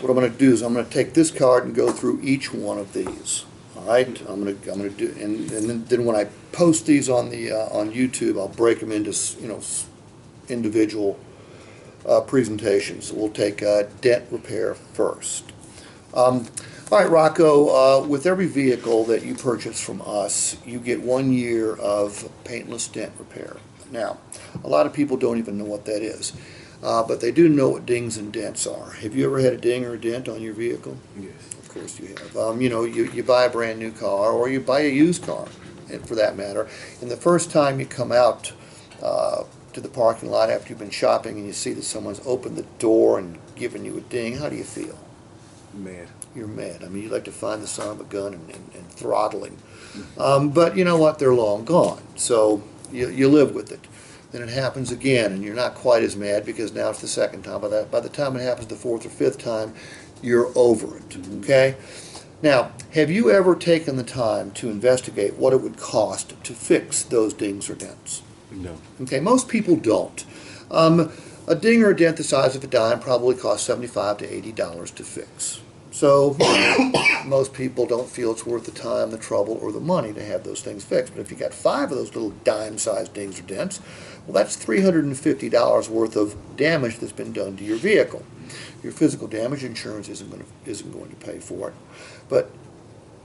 what I'm going to do is I'm going to take this card and go through each one of these. All right, I'm going to do, and then when I post these on the on YouTube, I'll break them into individual presentations. We'll take dent repair first. All right, Rocco, with every vehicle that you purchase from us, you get 1 year of paintless dent repair. Now, a lot of people don't even know what that is, but they do know what dings and dents are. Have you ever had a ding or a dent on your vehicle? Yes. Of course you have. You know, you buy a brand new car, or you buy a used car, and for that matter, and the first time you come out to the parking lot after you've been shopping and you see that someone's opened the door and given you a ding, how do you feel? Mad. You're mad. I mean, you'd like to find the son of a gun and throttle him. But you know what? They're long gone. So you live with it. Then it happens again, and you're not quite as mad because now it's the second time. By the time it happens the fourth or fifth time, you're over it. Okay? Now, have you ever taken the time to investigate what it would cost to fix those dings or dents? No. Okay, most people don't. A ding or a dent the size of a dime probably costs $75 to $80 to fix. So most people don't feel it's worth the time, the trouble, or the money to have those things fixed. But if you got 5 of those little dime-sized dings or dents, well, that's $350 worth of damage that's been done to your vehicle. Your physical damage insurance isn't going to pay for it, but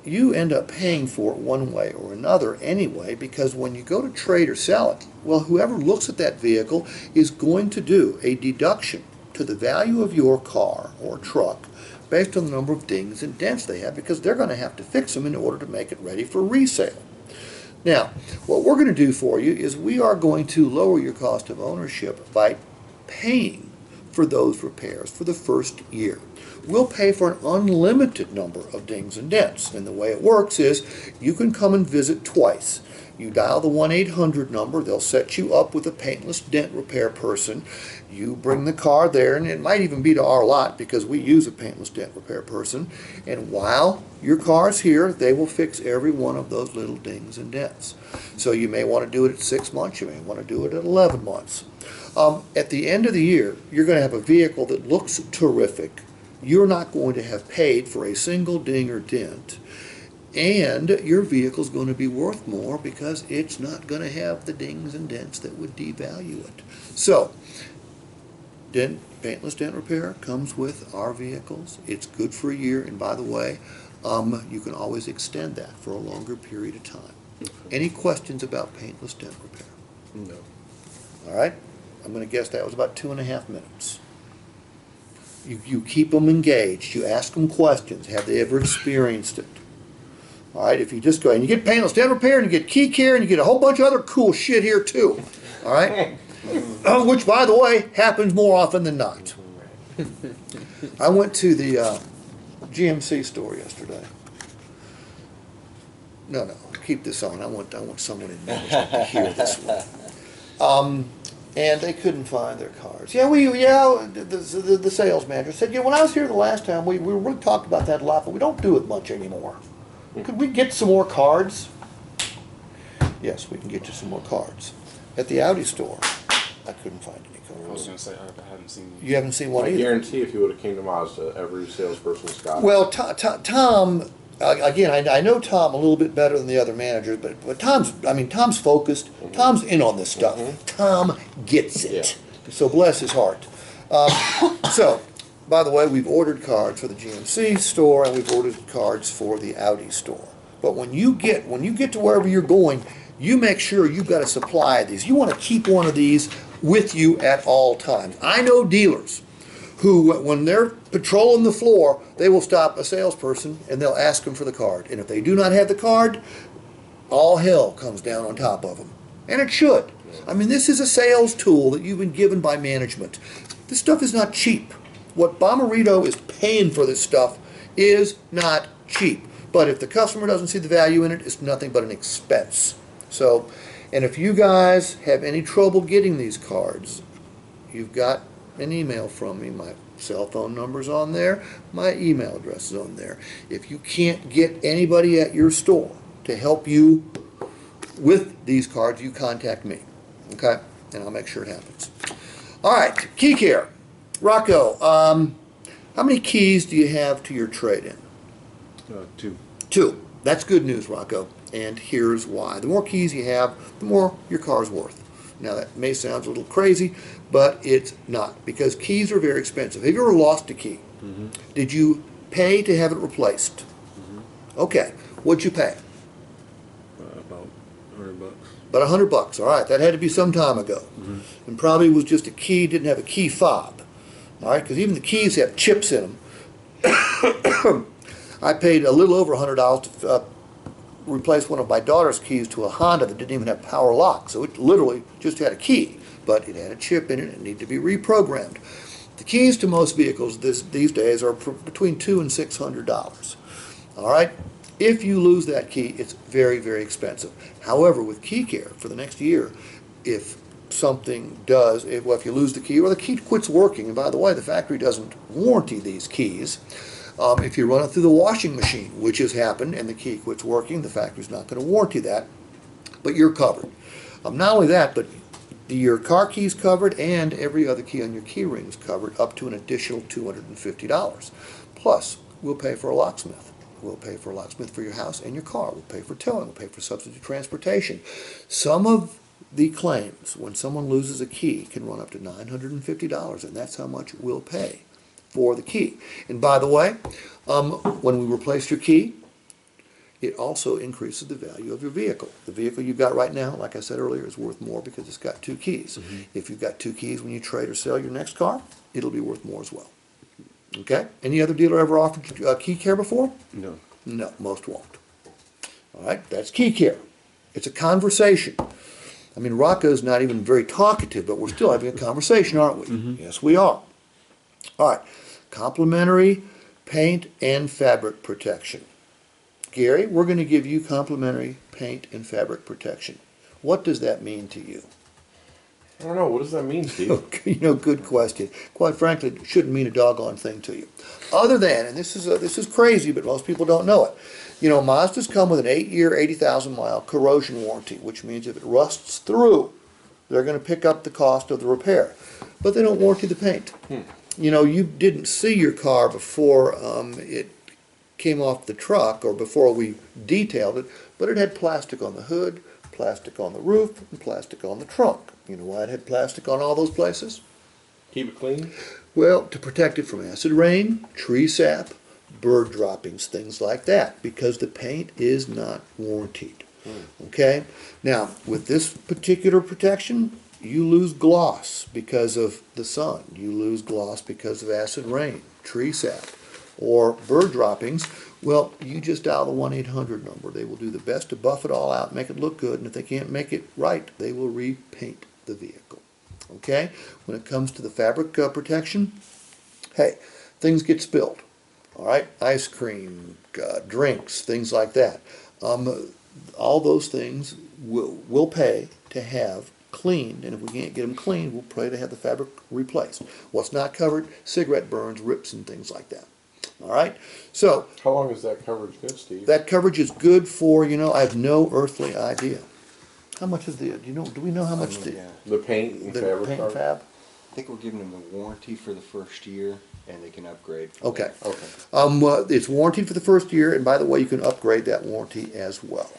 you end up paying for it one way or another anyway, because when you go to trade or sell it, well, whoever looks at that vehicle is going to do a deduction to the value of your car or truck based on the number of dings and dents they have, because they're going to have to fix them in order to make it ready for resale. Now, what we're going to do for you is we are going to lower your cost of ownership by paying for those repairs for the first year. We'll pay for an unlimited number of dings and dents, and the way it works is you can come and visit twice. You dial the 1-800 number, they'll set you up with a paintless dent repair person. You bring the car there, and it might even be to our lot because we use a paintless dent repair person, and while your car's here, they will fix every one of those little dings and dents. So you may want to do it at 6 months, you may want to do it at 11 months. At the end of the year, you're going to have a vehicle that looks terrific. You're not going to have paid for a single ding or dent, and your vehicle's going to be worth more because it's not going to have the dings and dents that would devalue it. So, paintless dent repair comes with our vehicles. It's good for a year, and by the way, you can always extend that for a longer period of time. Any questions about paintless dent repair? No. All right? I'm going to guess that was about 2.5 minutes. You keep them engaged. You ask them questions. Have they ever experienced it? All right, if you just go and you get paintless dent repair and you get EasyCare and you get a whole bunch of other cool shit here too. All right? Which, by the way, happens more often than not. I went to the GMC store yesterday. No, keep this on. I want someone in management to hear this one. And they couldn't find their cards. The sales manager said, when I was here the last time, we really talked about that a lot, but we don't do it much anymore. Could we get some more cards? Yes, we can get you some more cards. At the Audi store, I couldn't find any cards. I was going to say, I haven't seen these. You haven't seen one I either? guarantee if you would have came to Mazda, every salesperson's got it. Well, Tom, again, I know Tom a little bit better than the other managers, but Tom's focused. Tom's in on this stuff. Tom gets it. Yeah. So bless his heart. So, by the way, we've ordered cards for the GMC store and we've ordered cards for the Audi store. But when you get to wherever you're going, you make sure you've got a supply of these. You want to keep one of these with you at all times. I know dealers who, when they're patrolling the floor, they will stop a salesperson and they'll ask them for the card. And if they do not have the card, all hell comes down on top of them. And it should. I mean, this is a sales tool that you've been given by management. This stuff is not cheap. What Bommarito is paying for this stuff is not cheap. But if the customer doesn't see the value in it, it's nothing but an expense. So, and if you guys have any trouble getting these cards, you've got an email from me. My cell phone number's on there. My email address is on there. If you can't get anybody at your store to help you with these cards, you contact me. Okay? And I'll make sure it happens. All right, EasyCare. Rocco, How many keys do you have to your trade-in? 2. 2. That's good news, Rocco, and here's why. The more keys you have, the more your car's worth. Now that may sound a little crazy, but it's not, because keys are very expensive. Have you ever lost a key? Did you pay to have it replaced? Okay, what'd you pay? About $100. About $100. All right, that had to be some time ago, and probably was just a key, didn't have a key fob. All right, because even the keys have chips in them. I paid a little over $100 to replace one of my daughter's keys to a Honda that didn't even have power lock, so it literally just had a key, but it had a chip in it and needed to be reprogrammed. The keys to most vehicles these days are between $200 and $600. All right, if you lose that key, it's very, very expensive. However, with KeyCare for the next year, if something does, if you lose the key or the key quits working, and by the way, the factory doesn't warranty these keys. If you run it through the washing machine, which has happened, and the key quits working, the factory's not going to warranty that, but you're covered. Not only that, but your car key's covered, and every other key on your key ring is covered, up to an additional $250. Plus, we'll pay for a locksmith. We'll pay for a locksmith for your house and your car. We'll pay for towing. We'll pay for substitute transportation. Some of the claims, when someone loses a key, can run up to $950, and that's how much we'll pay for the key. And by the way, when we replace your key, it also increases the value of your vehicle. The vehicle you've got right now, like I said earlier, is worth more because it's got 2 keys. If you've got 2 keys when you trade or sell your next car, it'll be worth more as well. Okay? Any other dealer ever offered KeyCare before? No. No, most won't. All right, that's KeyCare. It's a conversation. I mean, Rocco's not even very talkative, but we're still having a conversation, aren't we? Yes, we are. All right, complimentary paint and fabric protection. Gary, we're going to give you complimentary paint and fabric protection. What does that mean to you? I don't know. What does that mean, Steve? Good question. Quite frankly, it shouldn't mean a doggone thing to you. Other than, and this is crazy, but most people don't know it. Mazda's come with an 8-year, 80,000-mile corrosion warranty, which means if it rusts through, they're going to pick up the cost of the repair. But they don't warranty the paint. You didn't see your car before it came off the truck or before we detailed it, but it had plastic on the hood, plastic on the roof, and plastic on the trunk. You know why it had plastic on all those places? Keep it clean? Well, to protect it from acid rain, tree sap, bird droppings, things like that, because the paint is not warranted. Okay? Now, with this particular protection, you lose gloss because of the sun. You lose gloss because of acid rain, tree sap, or bird droppings. Well, you just dial the 1-800 number. They will do the best to buff it all out, make it look good, and if they can't make it right, they will repaint the vehicle. Okay? When it comes to the fabric protection, hey, things get spilled. All right? Ice cream, drinks, things like that. All those things we'll pay to have cleaned, and if we can't get them cleaned, we'll pay to have the fabric replaced. What's not covered? Cigarette burns, rips, and things like that. All right? So, how long is that coverage good, Steve? That coverage is good for, I have no earthly idea. How much is do we know how much the paint and the fabric paint and fab? I think we're giving them a warranty for the first year, and they can upgrade. Okay. Okay. It's warranted for the first year, and by the way, you can upgrade that warranty as well.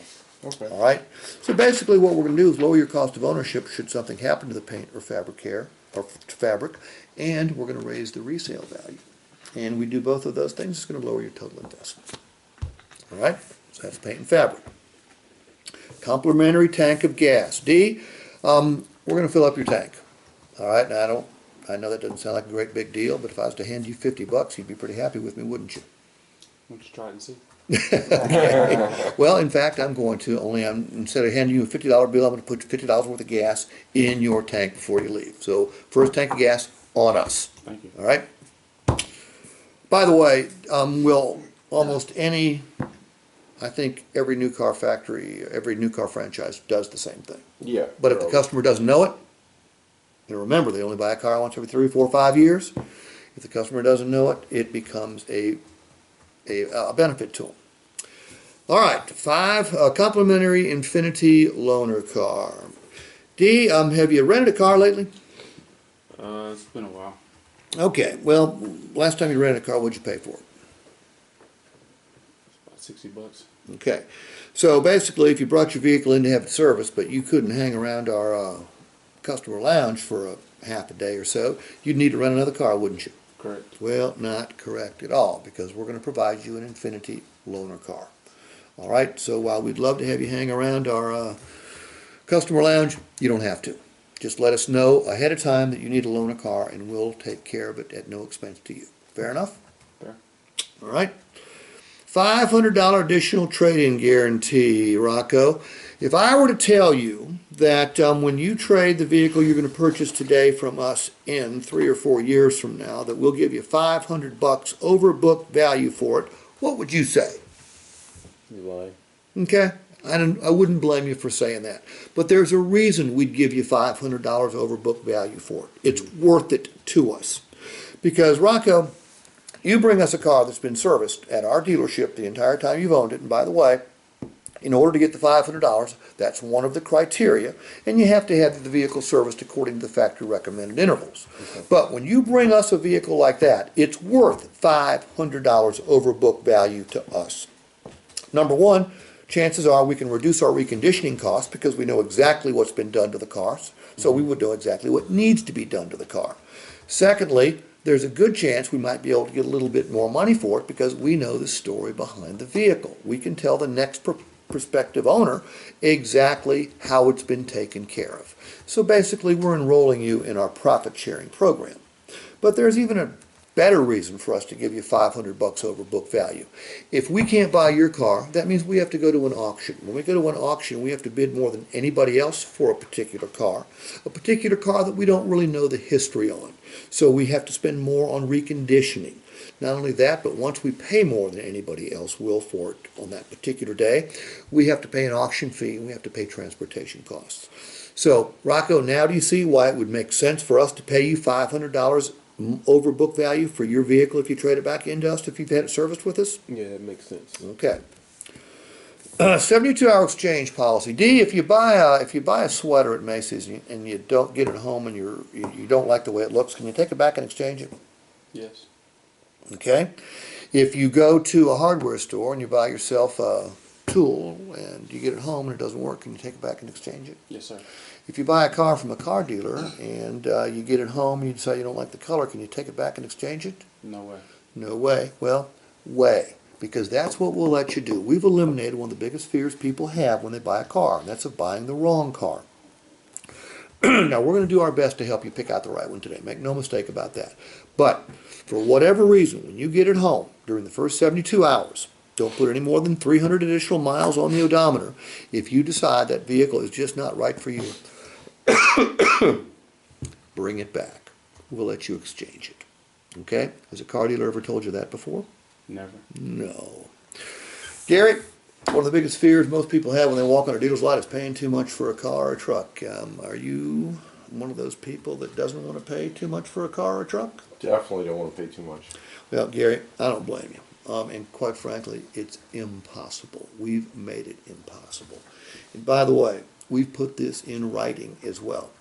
Okay. All right? So basically what we're going to do is lower your cost of ownership should something happen to the paint or fabric, and we're going to raise the resale value. And we do both of those things, it's going to lower your total investment. All right? So that's paint and fabric. Complimentary tank of gas. D, we're going to fill up your tank. All right? Now, I know that doesn't sound like a great big deal, but if I was to hand you $50, you'd be pretty happy with me, wouldn't you? We'll just try it and see. Okay. Well, in fact, I'm going to, instead of handing you a $50 bill, I'm going to put $50 worth of gas in your tank before you leave. So, first tank of gas on us. Thank you. All right? By the way, I think every new car factory, every new car franchise does the same thing. Yeah. But if the customer doesn't know it, and remember, they only buy a car once every 3, 4, 5 years. If the customer doesn't know it, it becomes a benefit to them. All right, 5, complimentary Infiniti loaner car. D, have you rented a car lately? It's been a while. Okay, well, last time you rented a car, what'd you pay for it? About $60. Okay, so basically, if you brought your vehicle in to have it serviced, but you couldn't hang around our customer lounge for a half a day or so, you'd need to rent another car, wouldn't you? Correct. Well, not correct at all, because we're going to provide you an Infinity loaner car. All right, so while we'd love to have you hang around our customer lounge, you don't have to. Just let us know ahead of time that you need to loan a car, and we'll take care of it at no expense to you. Fair enough? Fair. All right. $500 additional trade-in guarantee, Rocco. If I were to tell you that when you trade the vehicle you're going to purchase today from us in 3 or 4 years from now, that we'll give you $500 over book value for it, what would you say? You lie. Okay? I wouldn't blame you for saying that. But there's a reason we'd give you $500 over book value for it. It's worth it to us. Because, Rocco, you bring us a car that's been serviced at our dealership the entire time you've owned it, and by the way, in order to get the $500, that's one of the criteria, and you have to have the vehicle serviced according to the factory recommended intervals. Okay. But when you bring us a vehicle like that, it's worth $500 over book value to us. Number one, chances are we can reduce our reconditioning costs because we know exactly what's been done to the cars, so we would know exactly what needs to be done to the car. Secondly, there's a good chance we might be able to get a little bit more money for it because we know the story behind the vehicle. We can tell the next prospective owner exactly how it's been taken care of. So basically, we're enrolling you in our profit sharing program. But there's even a better reason for us to give you $500 over book value. If we can't buy your car, that means we have to go to an auction. When we go to an auction, we have to bid more than anybody else for a particular car that we don't really know the history on. So we have to spend more on reconditioning. Not only that, but once we pay more than anybody else will for it on that particular day, we have to pay an auction fee and we have to pay transportation costs. So, Rocco, now do you see why it would make sense for us to pay you $500 over book value for your vehicle if you trade it back into us if you've had it serviced with us? Yeah, that makes sense. Okay. 72-hour exchange policy. D, if you buy a sweater at Macy's and you don't get it home and you don't like the way it looks, can you take it back and exchange it? Yes. Okay. If you go to a hardware store and you buy yourself a tool and you get it home and it doesn't work, can you take it back and exchange it? Yes, sir. If you buy a car from a car dealer and you get it home and you decide you don't like the color, can you take it back and exchange it? No way. No way. Well, way. Because that's what we'll let you do. We've eliminated one of the biggest fears people have when they buy a car, and that's of buying the wrong car. Now, we're going to do our best to help you pick out the right one today. Make no mistake about that. But for whatever reason, when you get it home during the first 72 hours, don't put any more than 300 additional miles on the odometer. If you decide that vehicle is just not right for you, bring it back. We'll let you exchange it. Okay? Has a car dealer ever told you that before? Never. No. Gary, one of the biggest fears most people have when they walk on a dealer's lot is paying too much for a car or a truck. Are you one of those people that doesn't want to pay too much for a car or a truck? Definitely don't want to pay too much. Well, Gary, I don't blame you. And quite frankly, it's impossible. We've made it impossible. And by the way, we've put this in writing as well.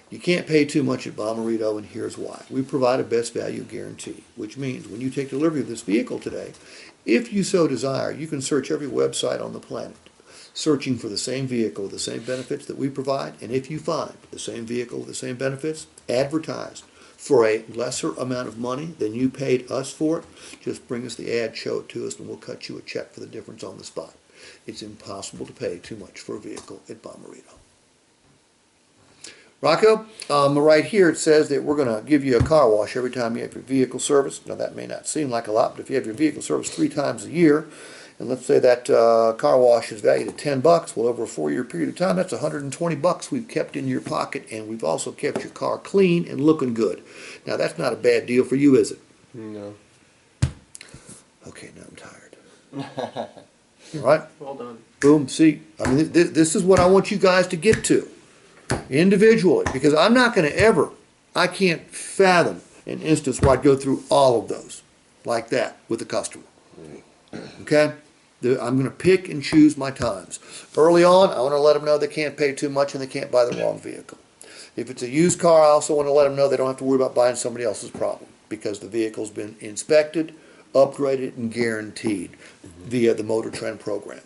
You can't pay too much at Bomarito, and here's why. We provide a best value guarantee, which means when you take delivery of this vehicle today, if you so desire, you can search every website on the planet, searching for the same vehicle with the same benefits that we provide, and if you find the same vehicle with the same benefits advertised for a lesser amount of money than you paid us for it, just bring us the ad, show it to us, and we'll cut you a check for the difference on the spot. It's impossible to pay too much for a vehicle at Bomarito. Rocco, right here it says that we're going to give you a car wash every time you have your vehicle serviced. Now that may not seem like a lot, but if you have your vehicle serviced 3 times a year, and let's say that car wash is valued at $10, well, over a 4-year period of time, that's $120 we've kept in your pocket, and we've also kept your car clean and looking good. Now that's not a bad deal for you, is it? No. Okay, now I'm tired. All right? Well done. Boom, see, I mean, this is what I want you guys to get to individually, because I'm not going to ever, I can't fathom an instance where I'd go through all of those like that with a customer. Okay? I'm going to pick and choose my times. Early on, I want to let them know they can't pay too much and they can't buy the wrong vehicle. If it's a used car, I also want to let them know they don't have to worry about buying somebody else's problem. because the vehicle's been inspected, upgraded, and guaranteed via the Motor Trend program.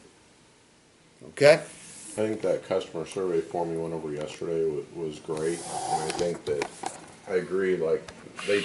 Okay? I think that customer survey form you went over yesterday was great, and I think that, I agree, like, they